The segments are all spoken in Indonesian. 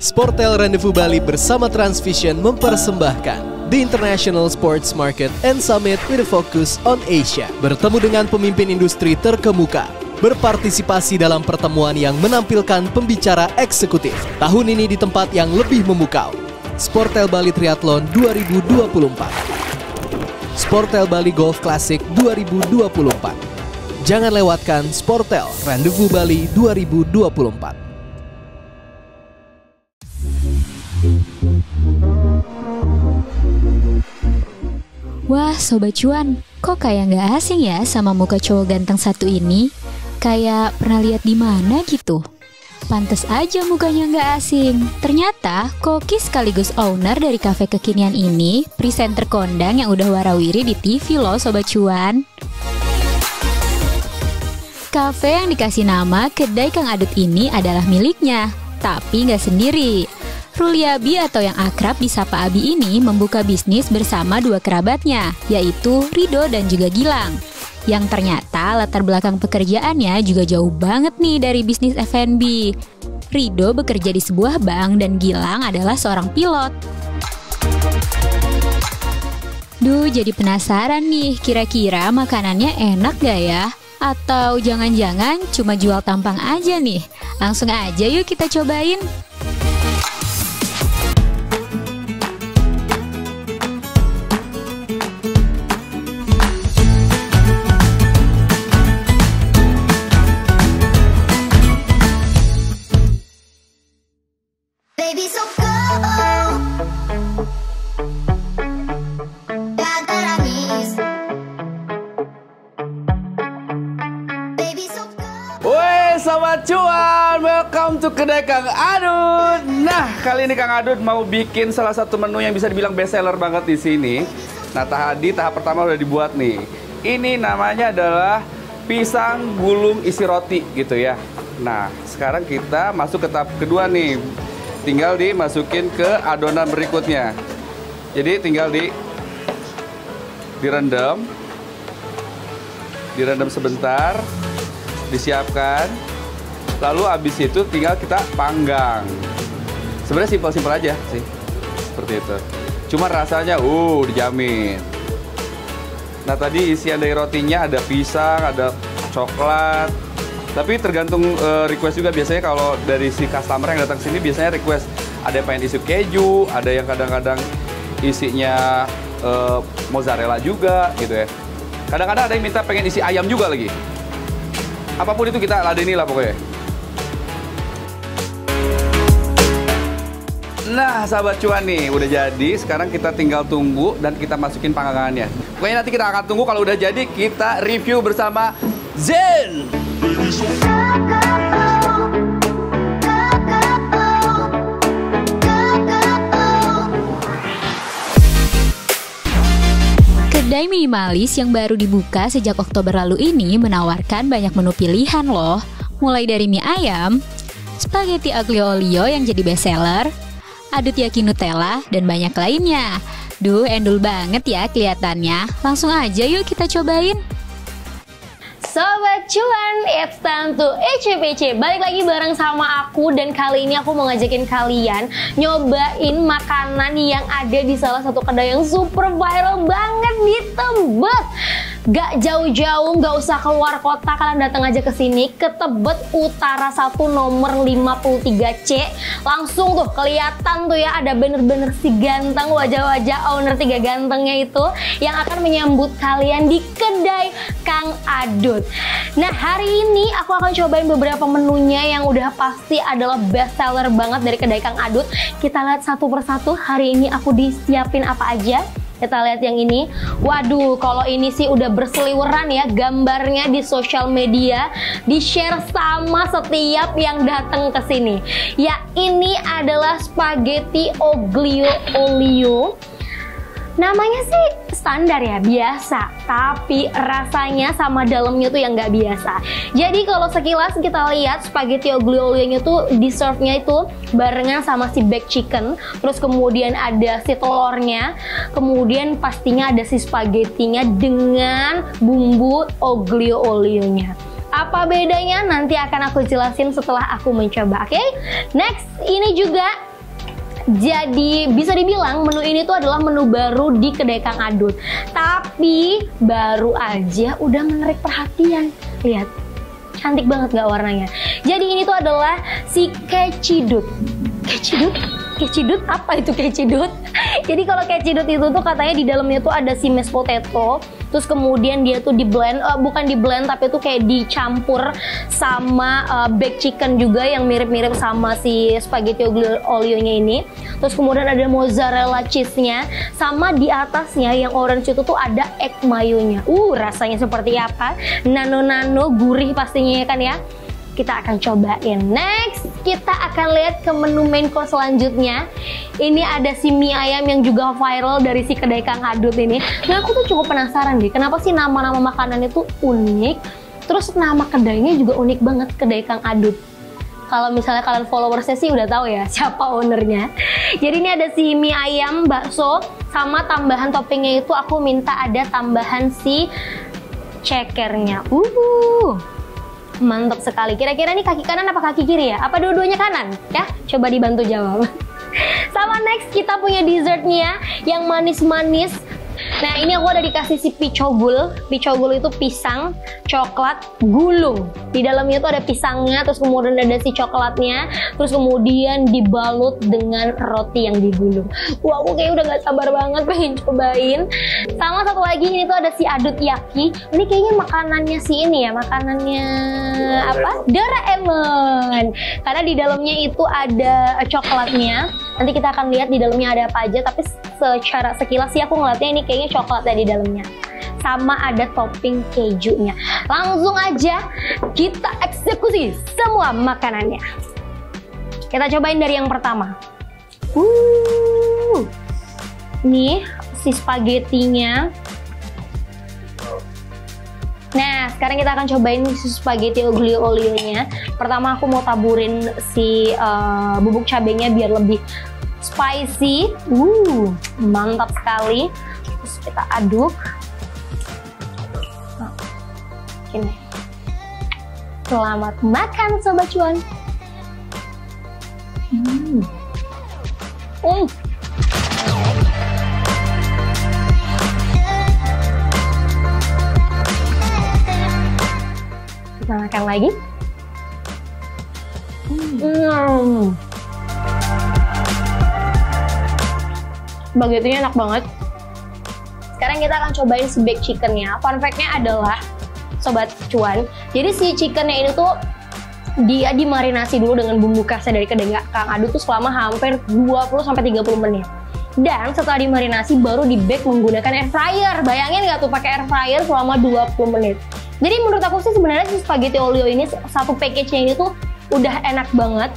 Sportel Rendezvous Bali bersama Transvision mempersembahkan The International Sports Market and Summit with a Focus on Asia. Bertemu dengan pemimpin industri terkemuka, berpartisipasi dalam pertemuan yang menampilkan pembicara eksekutif. Tahun ini di tempat yang lebih memukau, Sportel Bali Triathlon 2024. Sportel Bali Golf Classic 2024. Jangan lewatkan Sportel Rendezvous Bali 2024. Wah, Sobat Cuan, kok kayak nggak asing ya sama muka cowok ganteng satu ini? Kayak pernah lihat di mana gitu. Pantes aja mukanya nggak asing. Ternyata Koki sekaligus owner dari kafe kekinian ini, presenter kondang yang udah warawiri di TV loh Sobat Cuan. Kafe yang dikasih nama Kedai Kang Adut ini adalah miliknya, tapi nggak sendiri. Ruliabi atau yang akrab disapa Abi ini membuka bisnis bersama dua kerabatnya, yaitu Rido dan juga Gilang. Yang ternyata latar belakang pekerjaannya juga jauh banget nih dari bisnis F&B. Rido bekerja di sebuah bank dan Gilang adalah seorang pilot. Duh, jadi penasaran nih, kira-kira makanannya enak gak ya? Atau jangan-jangan cuma jual tampang aja nih? Langsung aja yuk kita cobain. Sobat Cuan, welcome to Kedai Kang Adut. Nah, kali ini Kang Adut mau bikin salah satu menu yang bisa dibilang best seller banget di sini. Nah, tahap pertama udah dibuat nih. Ini namanya adalah pisang gulung isi roti gitu ya. Nah, sekarang kita masuk ke tahap kedua nih. Tinggal dimasukin ke adonan berikutnya. Jadi tinggal direndam sebentar, disiapkan. Lalu abis itu tinggal kita panggang. Sebenarnya simpel-simpel aja sih, seperti itu. Cuma rasanya, dijamin. Nah tadi isian dari rotinya ada pisang, ada coklat. Tapi tergantung request juga. Biasanya kalau dari si customer yang datang sini biasanya request ada yang pengen isi keju, ada yang kadang-kadang isinya mozzarella juga gitu ya. Kadang-kadang ada yang minta pengen isi ayam juga lagi. Apapun itu kita ladeni lah pokoknya. Nah, Sahabat Cuan nih, udah jadi. Sekarang kita tinggal tunggu dan kita masukin panggangannya. Pokoknya nanti kita akan tunggu kalau udah jadi, kita review bersama Zen. Kedai minimalis yang baru dibuka sejak Oktober lalu ini menawarkan banyak menu pilihan loh. Mulai dari mie ayam, spaghetti aglio olio yang jadi best seller, adut yaki Nutella, dan banyak lainnya. Duh, endul banget ya kelihatannya. Langsung aja yuk kita cobain. Sobat Cuan, it's time to ECPC. Balik lagi bareng sama aku, dan kali ini aku mau ngajakin kalian nyobain makanan yang ada di salah satu kedai yang super viral banget di Tebet. Gak jauh-jauh, gak usah keluar kota, kalian datang aja ke sini, ke Tebet Utara 1 nomor 53C. Langsung tuh kelihatan tuh ya, ada bener-bener si ganteng, wajah-wajah owner 3 gantengnya itu yang akan menyambut kalian di Kedai Kang Adut. Nah, hari ini aku akan cobain beberapa menunya yang udah pasti adalah best seller banget dari Kedai Kang Adut. Kita lihat satu persatu hari ini aku disiapin apa aja. Kita lihat yang ini. Waduh, kalau ini sih udah berseliweran ya gambarnya di sosial media, di-share sama setiap yang datang ke sini. Ya, ini adalah spaghetti aglio olio. Namanya sih standar ya, biasa, tapi rasanya sama dalamnya tuh yang nggak biasa. Jadi kalau sekilas kita lihat spaghetti aglio olio-nya tuh di-serve-nya itu barengan sama si baked chicken, terus kemudian ada si telurnya, kemudian pastinya ada si spaghettinya dengan bumbu aglio olio-nya. Apa bedanya nanti akan aku jelasin setelah aku mencoba, oke? Next, ini juga Jadi bisa dibilang menu ini tuh adalah menu baru di kedai Kang Adut. Tapi baru aja udah menarik perhatian. Lihat, cantik banget gak warnanya. Jadi ini tuh adalah si kecidut. Kecidut apa itu kecidut? Jadi kalau kecidut itu tuh katanya di dalamnya tuh ada si mashed potato, terus kemudian dia tuh di blend, bukan di blend tapi tuh kayak dicampur sama baked chicken juga yang mirip-mirip sama si spaghetti olionya ini. Terus kemudian ada mozzarella cheese-nya, sama di atasnya yang orange itu tuh ada egg mayonya. Rasanya seperti apa? Nano-nano, gurih pastinya ya kan ya. Kita akan cobain. Next, kita akan lihat ke menu main course selanjutnya. Ini ada si mie ayam yang juga viral dari si kedai Kang Adut ini. Nah, aku tuh cukup penasaran deh, kenapa sih nama-nama makanan itu unik, terus nama kedainya juga unik banget, kedai Kang Adut. Kalau misalnya kalian followersnya sih udah tahu ya siapa ownernya. Jadi ini ada si mie ayam, bakso, sama tambahan toppingnya itu aku minta ada tambahan si cekernya. Mantap sekali. Kira-kira nih kaki kanan apa kaki kiri ya? Apa dua-duanya kanan? Ya, coba dibantu jawab. Sama next kita punya dessertnya yang manis-manis. Nah ini aku ada dikasih si picogul. Picogul itu pisang, coklat, gulung. Di dalamnya tuh ada pisangnya, terus kemudian ada si coklatnya, terus kemudian dibalut dengan roti yang digulung. Wah, aku kayak udah gak sabar banget pengen cobain. Sama satu lagi ini tuh ada si adut yaki. Ini kayaknya makanannya si ini ya, makanannya apa? Doraemon. Karena di dalamnya itu ada coklatnya. Nanti kita akan lihat di dalamnya ada apa aja, tapi secara sekilas sih aku ngeliatnya ini kayaknya coklatnya di dalamnya. Sama ada topping kejunya. Langsung aja kita eksekusi semua makanannya. Kita cobain dari yang pertama. Nih si spagettinya. Nah, sekarang kita akan cobain si spaghetti oglio olionya. Pertama aku mau taburin si bubuk cabenya biar lebih spicy. Mantap sekali. Terus kita aduk. Ini. Selamat makan Sobat Cuan. Kita makan lagi. Spaghettinya enak banget. Sekarang kita akan cobain si baked chickennya. Fun fact-nya adalah Sobat Cuan, jadi si chickennya ini tuh dia dimarinasi dulu dengan bumbu khasnya dari kedai Kang Adut tuh selama hampir 20-30 menit. Dan setelah dimarinasi baru di bake menggunakan air fryer. Bayangin nggak tuh pakai air fryer selama 20 menit. Jadi menurut aku sih sebenarnya si spaghetti olio ini satu package-nya ini tuh udah enak banget.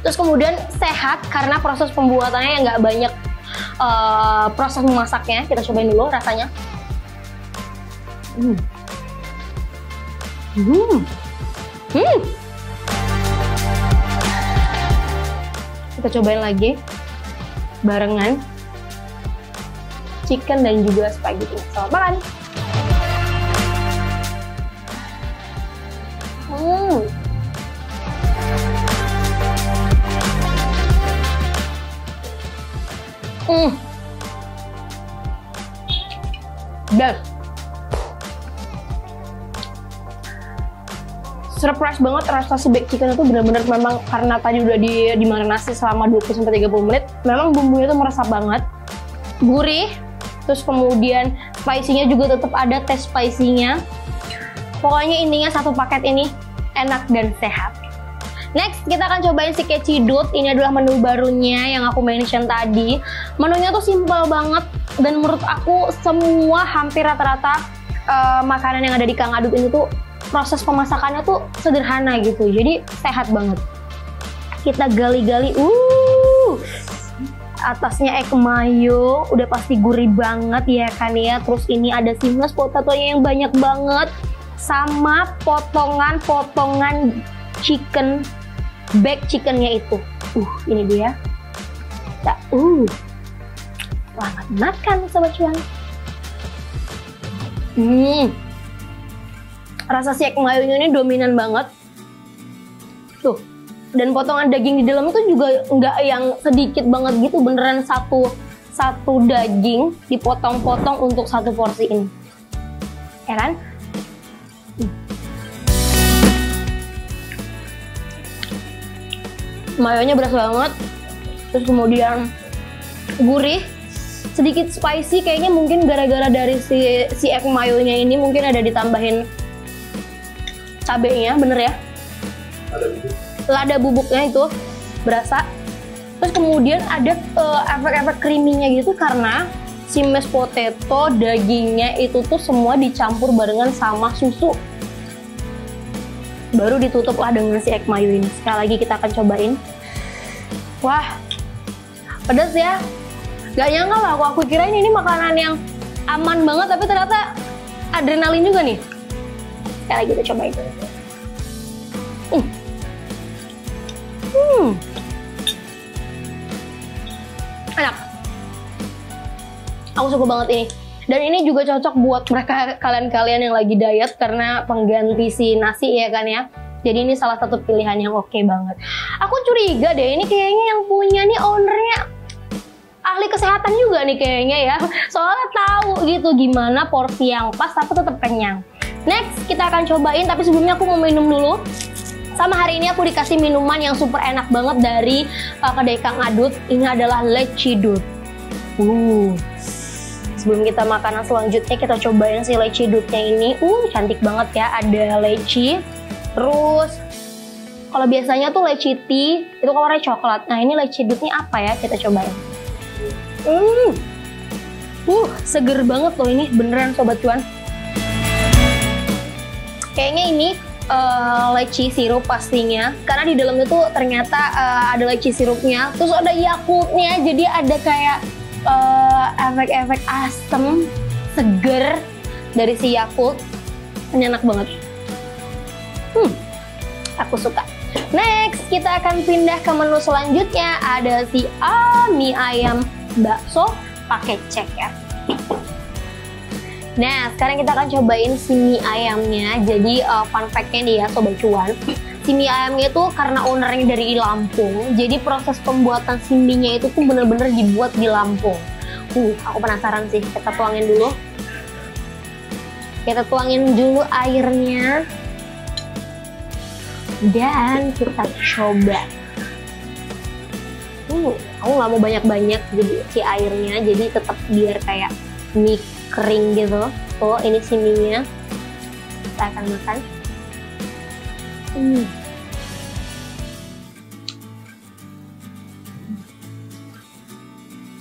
Terus kemudian sehat karena proses pembuatannya yang nggak banyak proses memasaknya. Kita cobain dulu rasanya. Kita cobain lagi barengan chicken dan juga spaghetti. Selamat makan. Best. Surprise banget rasa si baked chicken itu benar-benar memang karena tadi udah dimarinasi selama 20-30 menit. Memang bumbunya tuh meresap banget. Gurih. Terus kemudian spicy-nya juga tetap ada taste spicy-nya. Pokoknya intinya satu paket ini enak dan sehat. Next, kita akan cobain si kecidut. Ini adalah menu barunya yang aku mention tadi. Menunya tuh simple banget. Dan menurut aku semua hampir rata-rata makanan yang ada di Kang Adut ini tuh proses pemasakannya tuh sederhana gitu. Jadi sehat banget. Kita gali-gali. Atasnya egg mayo. Udah pasti gurih banget ya kan ya. Terus ini ada si mashed potato-nya yang banyak banget. Sama potongan-potongan chicken, baked chickennya itu. Ini dia. Selamat makan Sobat Cuan. Rasa si egg mayonya ini dominan banget. Tuh, Dan potongan daging di dalam itu juga nggak yang sedikit banget gitu, beneran satu daging dipotong-potong untuk satu porsi ini, ya kan? Mayonya berasa banget, terus kemudian gurih, sedikit spicy, kayaknya mungkin gara-gara dari si egg mayonya ini mungkin ada ditambahin cabenya, bener ya? Lada bubuknya itu berasa. Terus kemudian ada efek-efek creamy-nya gitu karena si mashed potato dagingnya itu tuh semua dicampur barengan sama susu. Baru ditutup lah dengan si egg mayo ini. Sekali lagi kita akan cobain. Wah, pedas ya. Gak nyangka lah, aku kirain ini makanan yang aman banget, tapi ternyata adrenalin juga nih. Sekali lagi kita cobain. Enak. Aku suka banget ini. Dan ini juga cocok buat mereka, kalian-kalian yang lagi diet karena pengganti si nasi ya kan ya. Jadi ini salah satu pilihan yang oke banget. Aku curiga deh, ini kayaknya yang punya nih ownernya ahli kesehatan juga nih kayaknya ya. Soalnya tahu gitu gimana porsi yang pas tapi tetap kenyang. Next kita akan cobain, tapi sebelumnya aku mau minum dulu. Sama hari ini aku dikasih minuman yang super enak banget dari kedai Kang Adut. Ini adalah Lecidut. Sebelum kita makanan selanjutnya, kita cobain si Lecidutnya ini. Cantik banget ya, ada leci. Terus kalau biasanya tuh leci tea itu warna coklat. Nah ini Lecidutnya apa ya? Kita cobain. Seger banget loh ini, beneran Sobat Cuan. Kayaknya ini leci sirup pastinya, karena di dalamnya tuh ternyata ada leci sirupnya, terus ada Yakultnya, jadi ada kayak efek-efek asem, seger dari si Yakult. Ini enak banget. Aku suka. Next, kita akan pindah ke menu selanjutnya. Ada si mie ayam bakso pakai ceker. Nah, sekarang kita akan cobain si mie ayamnya. Jadi fun fact-nya nih ya Sobat Cuan, si mie ayamnya tuh karena ownernya dari Lampung, jadi proses pembuatan si mie-nya itu tuh bener-bener dibuat di Lampung. Aku penasaran sih. Kita tuangin dulu. Kita tuangin dulu airnya. Dan kita coba. Aku nggak mau banyak-banyak jadi si airnya, jadi tetap biar kayak mie kering gitu. Tuh, ini si mie-nya. Kita akan makan.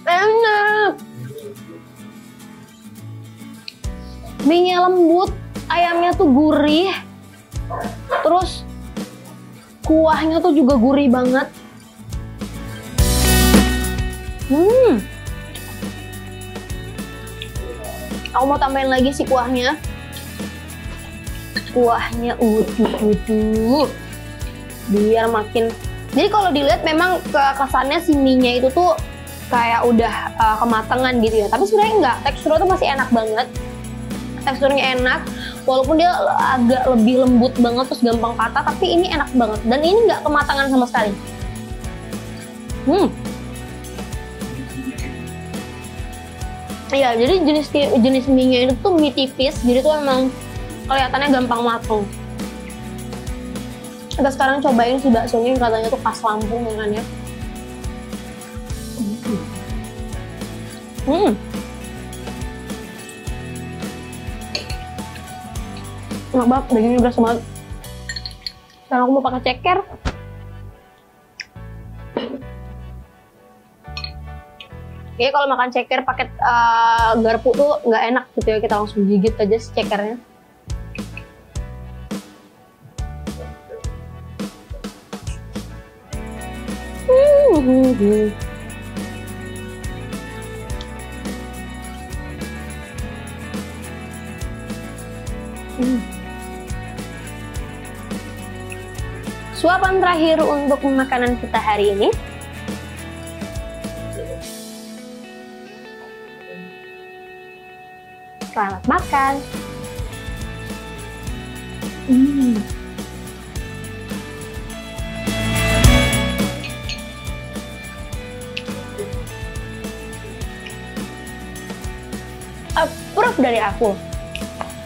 Enak. Mie-nya lembut, ayamnya tuh gurih. Terus kuahnya tuh juga gurih banget. Aku mau tambahin lagi si kuahnya. Kuahnya biar makin. Jadi kalau dilihat memang kesannya si mie-nya itu tuh kayak udah kematangan gitu ya. Tapi sebenarnya enggak, teksturnya tuh masih enak banget. Teksturnya enak, walaupun dia agak lebih lembut banget terus gampang patah, tapi ini enak banget. Dan ini nggak kematangan sama sekali. Iya, jadi jenis mie-nya itu tuh mie tipis, jadi tuh emang kelihatannya gampang matang. Kita sekarang cobain si baksonya yang katanya tuh khas Lampung kan ya. Enak banget, dagingnya berasa banget. Sekarang aku mau pakai ceker. Kayaknya kalau makan ceker pakai garpu tuh nggak enak gitu ya, kita langsung gigit aja si cekernya. Suapan terakhir untuk makanan kita hari ini. Selamat makan. enough dari aku.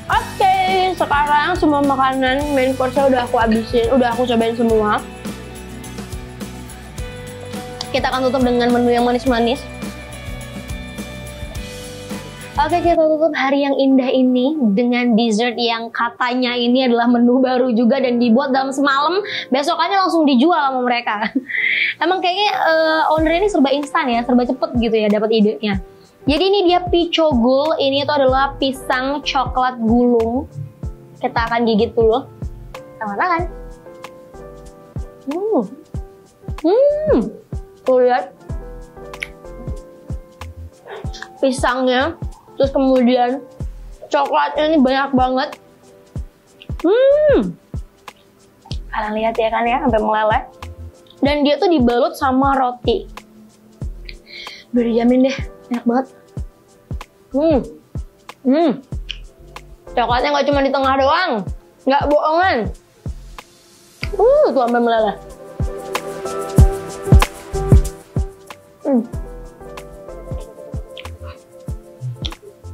Oke, sekarang semua makanan main course-nya udah aku habisin, udah aku cobain semua. Kita akan tutup dengan menu yang manis-manis. Oke, kita tutup hari yang indah ini dengan dessert yang katanya ini adalah menu baru juga dan dibuat dalam semalam, besokannya langsung dijual sama mereka. Emang kayaknya owner ini serba instan ya, serba cepet gitu ya dapat idenya. Jadi ini dia Pichogul, ini itu adalah pisang coklat gulung. Kita akan gigit dulu. Tangan-tangan. Tuh lihat. Pisangnya. Terus kemudian coklatnya ini banyak banget. Kalian lihat ya kan ya, sampai meleleh. Dan dia tuh dibalut sama roti. Udah dijamin deh, enak banget. Coklatnya nggak cuma di tengah doang, nggak bohongan. Tuh sampai meleleh.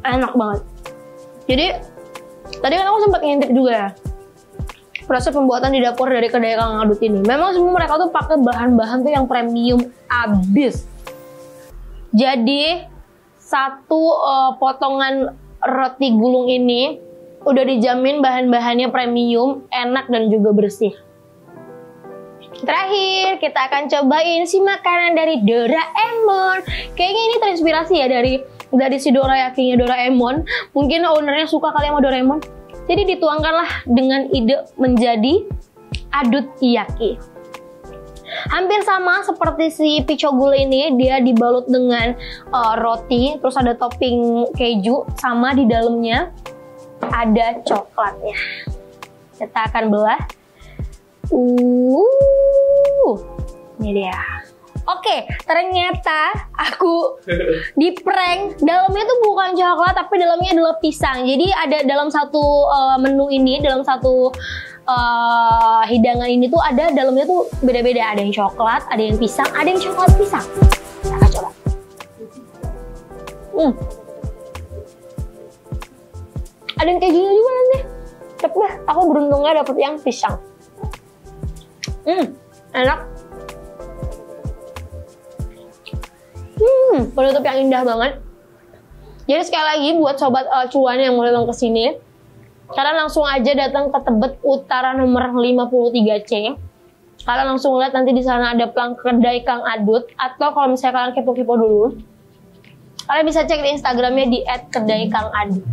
Enak banget. Jadi tadi kan aku sempat ngintip juga ya proses pembuatan di dapur dari kedai Kang Adut ini. Memang semua mereka tuh pakai bahan-bahan tuh yang premium abis. Jadi satu potongan roti gulung ini udah dijamin bahan-bahannya premium, enak dan juga bersih. Terakhir kita akan cobain si makanan dari Doraemon. Kayaknya ini terinspirasi ya dari si Dorayaki-nya Doraemon. Mungkin ownernya suka kali sama Doraemon. Jadi dituangkanlah dengan ide menjadi adut yaki. Hampir sama seperti si Pichogul ini, dia dibalut dengan roti, terus ada topping keju, sama di dalamnya ada coklatnya. Kita akan belah. Ini dia. Oke, ternyata aku di prank. Dalamnya tuh bukan coklat, tapi dalamnya adalah pisang. Jadi ada dalam satu menu ini, dalam satu hidangan ini tuh ada dalamnya tuh beda-beda. Ada yang coklat, ada yang pisang, ada yang coklat pisang. Kita akan coba. Ada yang kejunya juga nanti. Tapi aku beruntungnya dapet yang pisang. Enak. Penutup yang indah banget. Jadi sekali lagi buat sobat cuan yang mau datang ke sini, kalian langsung aja datang ke Tebet Utara nomor 53C. Kalian langsung lihat nanti di sana ada pelang kedai Kang Adut, atau kalau misalnya kalian kepo-kepo dulu, kalian bisa cek di Instagramnya di @kedai-kang-adut.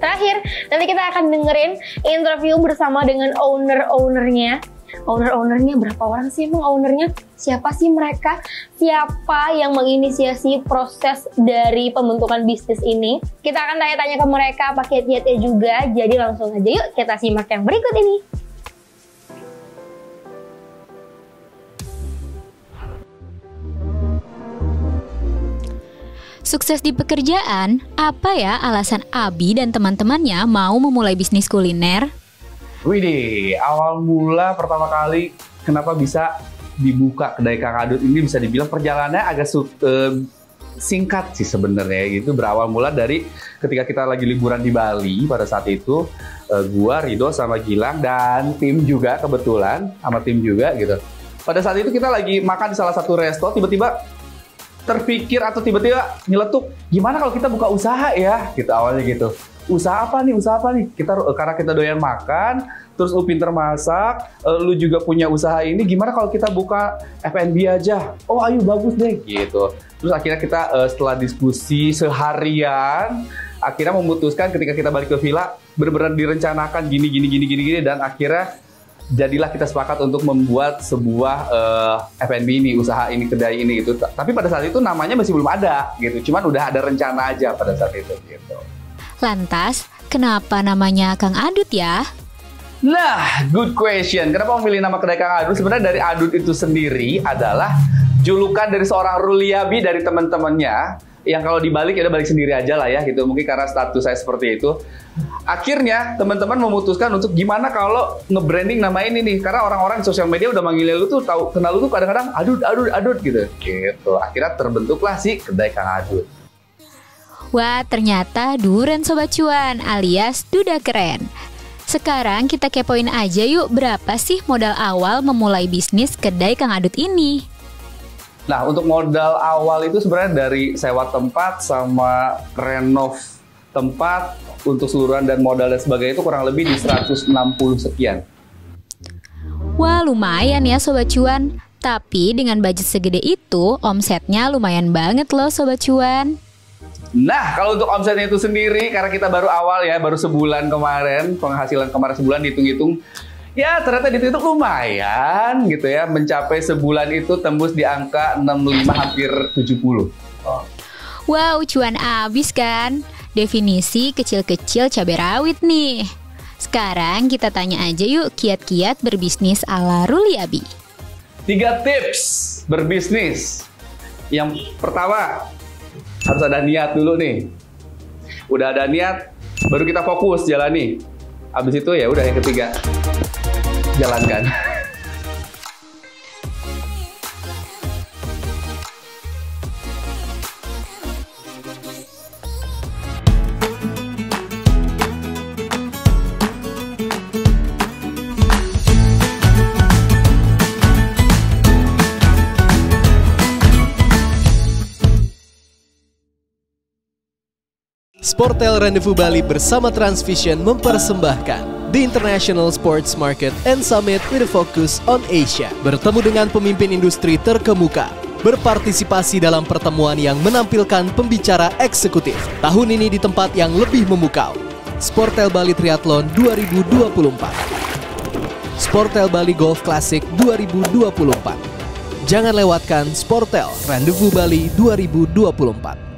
Terakhir, nanti kita akan dengerin interview bersama dengan owner-ownernya. Owner-ownernya berapa orang sih emang ownernya? Siapa sih mereka? Siapa yang menginisiasi proses dari pembentukan bisnis ini? Kita akan tanya-tanya ke mereka, pakai kiat-kiatnya juga. Jadi langsung aja yuk kita simak yang berikut ini. Sukses di pekerjaan, apa ya alasan Abi dan teman-temannya mau memulai bisnis kuliner? Widih, awal mula pertama kali kenapa bisa dibuka kedai Kang Adut ini bisa dibilang perjalanannya agak singkat sih sebenarnya gitu. Berawal mula dari ketika kita lagi liburan di Bali pada saat itu, gua, Rido sama Gilang dan tim juga kebetulan sama tim juga gitu. Pada saat itu kita lagi makan di salah satu resto, tiba-tiba terpikir atau tiba-tiba nyeletuk, gimana kalau kita buka usaha ya? Gitu awalnya gitu. Usaha apa nih? Karena kita doyan makan, terus lu pinter masak, lu juga punya usaha ini, gimana kalau kita buka F&B aja? Oh ayo bagus deh gitu. Terus akhirnya kita setelah diskusi seharian, akhirnya memutuskan ketika kita balik ke villa, benar-benar direncanakan gini, dan akhirnya jadilah kita sepakat untuk membuat sebuah F&B ini, usaha ini, kedai ini gitu. Tapi pada saat itu namanya masih belum ada gitu, cuman udah ada rencana aja pada saat itu gitu. Lantas, kenapa namanya Kang Adut ya? Nah, good question. Kenapa memilih nama kedai Kang Adut? Sebenarnya dari Adut itu sendiri adalah julukan dari seorang Ruliabi dari teman-temannya. yang kalau dibalik ya udah balik sendiri aja lah ya gitu. Mungkin karena status saya seperti itu. Akhirnya teman-teman memutuskan untuk gimana kalau nge-branding nama ini nih. Karena orang-orang di sosial media udah manggil lu tuh kenal lu tuh kadang-kadang Adut gitu. Akhirnya terbentuklah si Kedai Kang Adut. Wah, ternyata duren Sobat Cuan alias Duda Keren. Sekarang kita kepoin aja yuk, berapa sih modal awal memulai bisnis Kedai Kang Adut ini? Nah, untuk modal awal itu sebenarnya dari sewa tempat sama renov tempat untuk seluruhan dan modal dan sebagainya itu kurang lebih di 160 sekian. Wah, lumayan ya Sobat Cuan. Tapi dengan budget segede itu, omsetnya lumayan banget loh Sobat Cuan. Nah, kalau untuk omsetnya itu sendiri, karena kita baru awal ya, baru sebulan kemarin, penghasilan kemarin sebulan dihitung-hitung, ya ternyata dihitung lumayan gitu ya, mencapai sebulan itu tembus di angka 65 hampir 70. Wow, cuan abis kan? Definisi kecil-kecil cabai rawit nih. Sekarang kita tanya aja yuk kiat-kiat berbisnis ala Ruli Abi. 3 tips berbisnis. Yang pertama, harus ada niat dulu nih. Udah ada niat, baru kita fokus jalani. Habis itu ya udah yang ketiga, jalankan. Sportel Rendezvous Bali bersama Transvision mempersembahkan The International Sports Market and Summit with a Focus on Asia. Bertemu dengan pemimpin industri terkemuka, berpartisipasi dalam pertemuan yang menampilkan pembicara eksekutif. Tahun ini di tempat yang lebih memukau, Sportel Bali Triathlon 2024, Sportel Bali Golf Classic 2024. Jangan lewatkan Sportel Rendezvous Bali 2024.